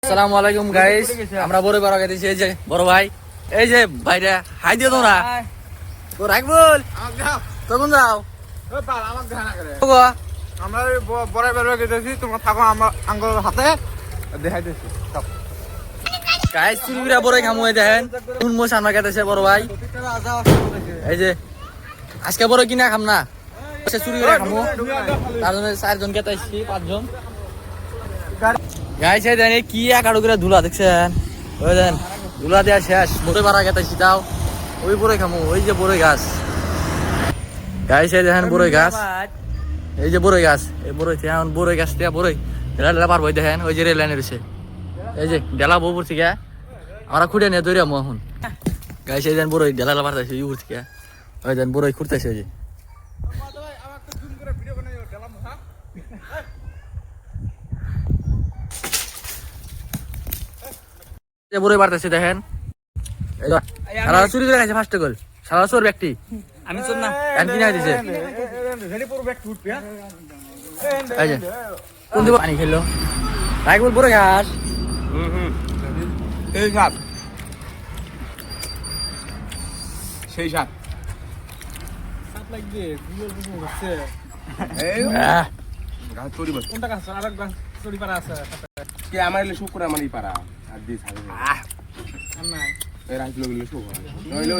আসসালামু আলাইকুম গাইস, আমরা বড় বড় গাইতেছি। এই যে বড় ভাই, এই যে ভাইরা হাই দিও তোমরা। তো রাখবুল তখন যাও আমরা বড় বড় গেতেছি, তোমরা থাকো আমার আঙ্গুল হাতে দেখাইতেছি। গাইস চুরিরা বড় খামু। এই দেখেন কোন মোষ আমরা গাইতেছে বড় ভাই। এই যে আজকে বড় কিনা খাম না, চুরিরা খামু। তার জন্য 4 জন গাইতেছি, 5 জন গাইস। এই দেখেন কি একাড়ো করে ধুলা দেখছেন, ওই দেন ধুলা দেওয়া শেষ। মোটে পাড়া গাইতেছি, তাও ওই বড় খামু। ওই যে বড় গাছ গাইস, এই দেখেন বড় গাছ, এই যে বড় গাছ, এই বড় এখন বড় গাছ থেকে বড় ডেলা পারবো। দেখেন ওই যে রেল লাইনে রয়েছে, এই যে ডেলা বউপুর থেকে আমরা খুঁড়ে নিয়ে দৌড়ে আমো এখন। গাইস এই দেন বড় ডেলা পারতেছে ইউর থেকে, ওই দেন বড় খুঁড়তেছে। ওই যে বড় পারতেছে দেখেন, সারা চুরি করে গেছে ফার্স্ট গোল। সারা চোর ব্যক্তি আমি চোর না, কিনে দিছে। এই যে কোন দিব পানি খেলো রাখবো বড় ঘাস। এই সাপ, সেই সাপ লাগবে। গাছ চুরি বস কোনটা গাছ? আরেক গাছ চুরি পারা আছে কে? আমার এলে শুক করে আমারই পারা আর দিস আর নাই এই রাইট লোক শুক নইলে